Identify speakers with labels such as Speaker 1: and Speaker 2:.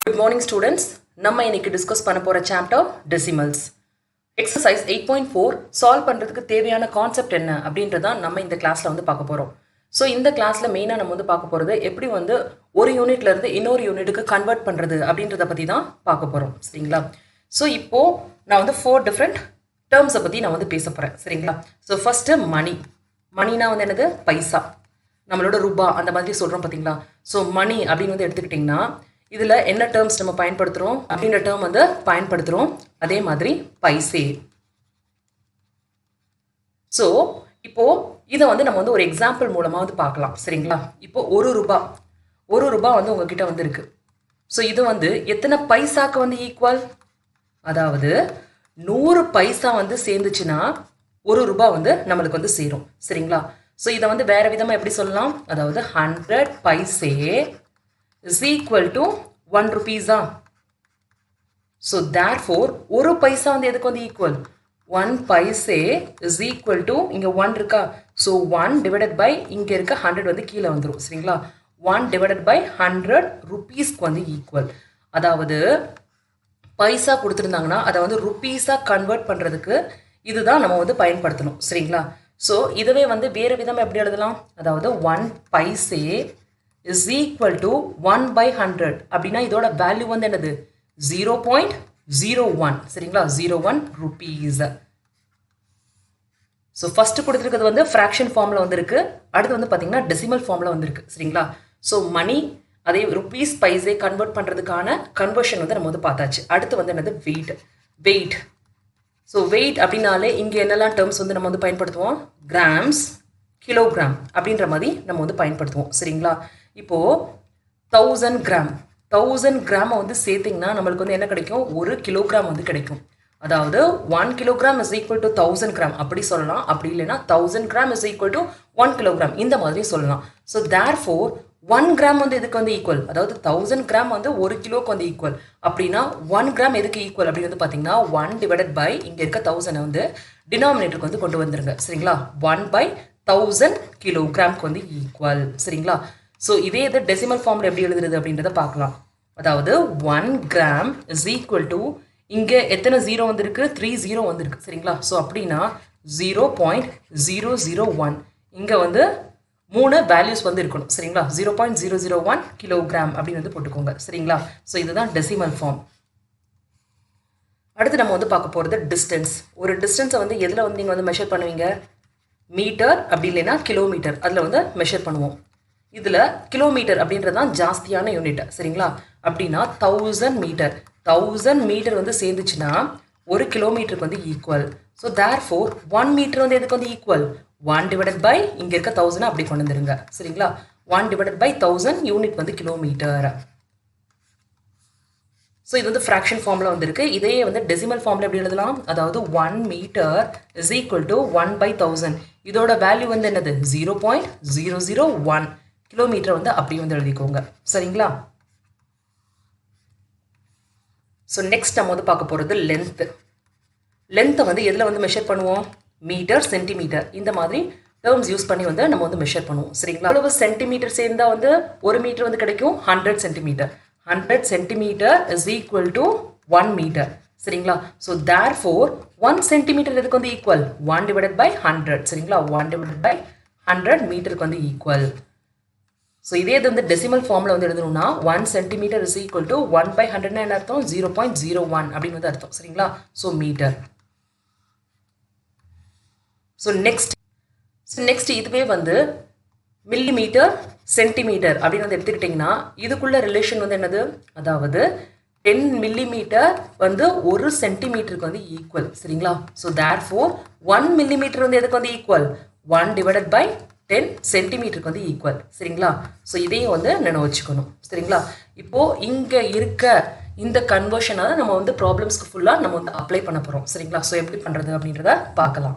Speaker 1: Good morning students. நம்ம இன்னைக்கு discuss பண்ண போற சாப்டர் டெசிமல்ஸ். எக்ஸசைஸ் 8.4 சால்வ் பண்றதுக்கு தேவையான கான்செப்ட் என்ன அப்படின்றத நம்ம இந்த கிளாஸ்ல வந்து பார்க்க போறோம். ஸோ இந்த கிளாஸ்ல மெயினா நம்ம வந்து பார்க்க போறது எப்படி வந்து ஒரு யூனிட்ல இருந்து இன்னொரு யூனிட்டுக்கு கன்வெர்ட் பண்றது அப்படின்றத பத்தி தான் பார்க்க போறோம். சரிங்களா? ஸோ இப்போ நான் வந்து 4 டிஃப்ரெண்ட் டேர்ம்ஸை பத்தி நான் வந்து பேச போறேன். சரிங்களா? ஸோ ஃபர்ஸ்ட் மணி. மணினா வந்து என்னது? பைசா. நம்மளோட ரூபா அந்த மாதிரி சொல்றோம் பாத்தீங்களா? ஸோ மணி அப்படின்னு வந்து எடுத்துக்கிட்டிங்கன்னா இதில் என்ன டேர்ம்ஸ் நம்ம பயன்படுத்துகிறோம் அப்படின்ற டேர்ம் வந்து பயன்படுத்துகிறோம். அதே மாதிரி பைசே. ஸோ இப்போது இதை வந்து நம்ம வந்து ஒரு எக்ஸாம்பிள் மூலமாக வந்து பார்க்கலாம். சரிங்களா? இப்போ ஒரு ரூபா வந்து உங்ககிட்ட வந்து இருக்கு. ஸோ இது வந்து எத்தனை பைசாக்கு வந்து ஈக்குவல்? அதாவது 100 பைசா வந்து சேர்ந்துச்சுன்னா ஒரு ரூபா வந்து நம்மளுக்கு வந்து சேரும். சரிங்களா? ஸோ இதை வந்து வேற விதமாக எப்படி சொல்லலாம்? அதாவது 100 paise is equal to 1 rupees. So therefore ஒரு பைசா வந்து எதுக்கு வந்து equal? 1 paise is equal to இங்க 1 இருக்கா? So 1 divided by இங்க இருக்க 100 வந்து கீழே வந்துரும். சரிங்களா? 1 divided by 100 rupeesக்கு வந்து ஈக்குவல். அதாவது பைசா கொடுத்துருந்தாங்கன்னா அதை வந்து ருப்பீஸா கன்வெர்ட் பண்றதுக்கு இதுதான் நம்ம வந்து பயன்படுத்தணும். சரிங்களா? ஸோ இதுவே வந்து வேறு விதமாக எப்படி எழுதலாம்? அதாவது 1 paise is equal to 1 by 100 அப்படின்னா இதோட வேல்யூ வந்து என்னது? 0.01. சரிங்களா? 01 rupees. ஸோ ஃபர்ஸ்ட் கொடுத்துருக்கிறது வந்து ஃப்ராக்ஷன் ஃபார்மில் வந்துருக்கு. அடுத்து வந்து பார்த்தீங்கன்னா டெசிமல் ஃபார்மில் வந்துருக்கு. சரிங்களா? ஸோ மணி அதே ருப்பீஸ் பைசே கன்வெர்ட் பண்ணுறதுக்கான கன்வர்ஷன் வந்து நம்ம வந்து பார்த்தாச்சு. அடுத்து வந்து என்னது? வெயிட். ஸோ வெயிட் அப்படின்னாலே இங்கே என்னெல்லாம் டேர்ம்ஸ் வந்து நம்ம வந்து பயன்படுத்துவோம்? கிராம்ஸ், கிலோகிராம் அப்படின்ற மாதிரி நம்ம வந்து பயன்படுத்துவோம். சரிங்களா? இப்போது 1000 கிராம் வந்து சேர்த்திங்கன்னா நம்மளுக்கு வந்து என்ன கிடைக்கும்? 1 கிலோகிராம் வந்து கிடைக்கும். அதாவது 1 kilogram is equal to 1000 gram அப்படி சொல்லலாம். அப்படி இல்லைன்னா 1000 gram is equal to 1 kilogram இந்த மாதிரி சொல்லலாம். ஸோ தேர்ஃபோர் 1 கிராம் வந்து எதுக்கு வந்து ஈக்குவல்? அதாவது 1000 கிராம் வந்து 1 கிலோக்கு வந்து ஈக்குவல். அப்படின்னா 1 கிராம் எதுக்கு ஈக்குவல் அப்படின்னு வந்து பார்த்தீங்கன்னா 1 டிவைடட் பை இங்கே இருக்க 1000 வந்து டினாமினேட்டருக்கு வந்து கொண்டு வந்துருங்க. சரிங்களா? 1 by 1000 கிலோகிராம்க்கு வந்து ஈக்குவல். சரிங்களா? ஸோ இதே இது டெசிமல் ஃபார்மில் எப்படி எழுதுறது அப்படின்றத பார்க்கலாம். அதாவது 1 கிராம் இஸ் ஈக்குவல் டு இங்கே எத்தனை 0 வந்துருக்கு? 3 0 வந்துருக்கு. சரிங்களா? ஸோ அப்படின்னா 0.001 இங்கே வந்து 3 வேல்யூஸ் வந்து இருக்கணும். சரிங்களா? 0.001 கிலோகிராம் அப்படின்னு வந்து போட்டுக்கோங்க. சரிங்களா? ஸோ இதுதான் டெசிமல் ஃபார்ம். அடுத்து நம்ம வந்து பார்க்க போகிறது டிஸ்டன்ஸ். ஒரு டிஸ்டன்ஸை வந்து எதில் வந்து நீங்கள் வந்து மெஷர் பண்ணுவீங்க? மீட்டர் அப்படி இல்லைன்னா கிலோமீட்டர் அதில் வந்து மெஷர் பண்ணுவோம். இதில் கிலோமீட்டர் அப்படின்றது தான் ஜாஸ்தியான யூனிட். சரிங்களா? அப்படின்னா 1000 மீட்டர் வந்து சேர்ந்துச்சுன்னா 1 கிலோமீட்டருக்கு வந்து ஈக்குவல். ஸோ தேர்ஃபோர் 1 மீட்டர் வந்து எதுக்கு வந்து ஈக்குவல்? 1 டிவைடட் பை இங்கே இருக்க 1000 அப்படி கொண்டு வந்துருங்க. சரிங்களா? 1 டிவைடட் பை 1000 யூனிட் வந்து கிலோமீட்டர். ஸோ இது வந்து ஃப்ராக்ஷன் ஃபார்மில் வந்துருக்கு. இதே வந்து டெசிமல் ஃபார்மில் எப்படி எழுதலாம்? அதாவது 1 metre is equal to 1 by 1000 இதோட வேல்யூ வந்து என்னது? 0.001 கிலோமீட்டர் வந்து அப்படி வந்து எழுதிக்கோங்க. சரிங்களா? ஸோ நெக்ஸ்ட் நம்ம வந்து பார்க்க போகிறது லென்த்தை வந்து எதில் வந்து மெஷர் பண்ணுவோம்? மீட்டர், சென்டிமீட்டர் இந்த மாதிரி டேர்ம்ஸ் யூஸ் பண்ணி வந்து நம்ம வந்து மெஷர் பண்ணுவோம். சரிங்களா? எவ்வளவு சென்டிமீட்டர் சேர்ந்தா வந்து 1 மீட்டர் வந்து கிடைக்கும்? 100 centimetre. 100 centimetre is equal to 1 metre. சரிங்களா? ஸோ தேர்ஃபோர் 1 சென்டிமீட்டர் எதுக்கு வந்து ஈக்குவல்? 1 divided by 100. சரிங்களா? 1 டிவைடட் பை 100 மீட்டருக்கு வந்து ஈக்குவல். ஸோ இதே இது வந்து டெசிமல் ஃபார்மில் வந்து எழுதணும்னா 1 centimetre is equal to 1 by 100 என்ன அர்த்தம்? 0.01 அப்படின்னு வந்து அர்த்தம். சரிங்களா? So metre. ஸோ நெக்ஸ்ட் இதுவே வந்து மில்லிமீட்டர், சென்டிமீட்டர் அப்படின்னு வந்து எடுத்துக்கிட்டிங்கன்னா இதுக்குள்ள ரிலேஷன் வந்து என்னது? அதாவது 10 மில்லிமீட்டர் வந்து 1 சென்டிமீட்டருக்கு வந்து ஈக்குவல். சரிங்களா? ஸோ தேர்ஃபோர் 1 மில்லிமீட்டர் வந்து எதுக்கு வந்து ஈக்குவல்? 1 டிவைடட் பை 10 சென்டிமீட்டருக்கு வந்து ஈக்குவல். சரிங்களா? ஸோ இதையும் வந்து நினைவு வச்சுக்கணும். சரிங்களா? இப்போது இங்கே இருக்க இந்த கன்வர்ஷனை நம்ம வந்து ப்ராப்ளம்ஸ்க்கு ஃபுல்லாக நம்ம வந்து அப்ளை பண்ண போகிறோம். சரிங்களா? ஸோ எப்படி பண்ணுறது அப்படின்றத பார்க்கலாம்.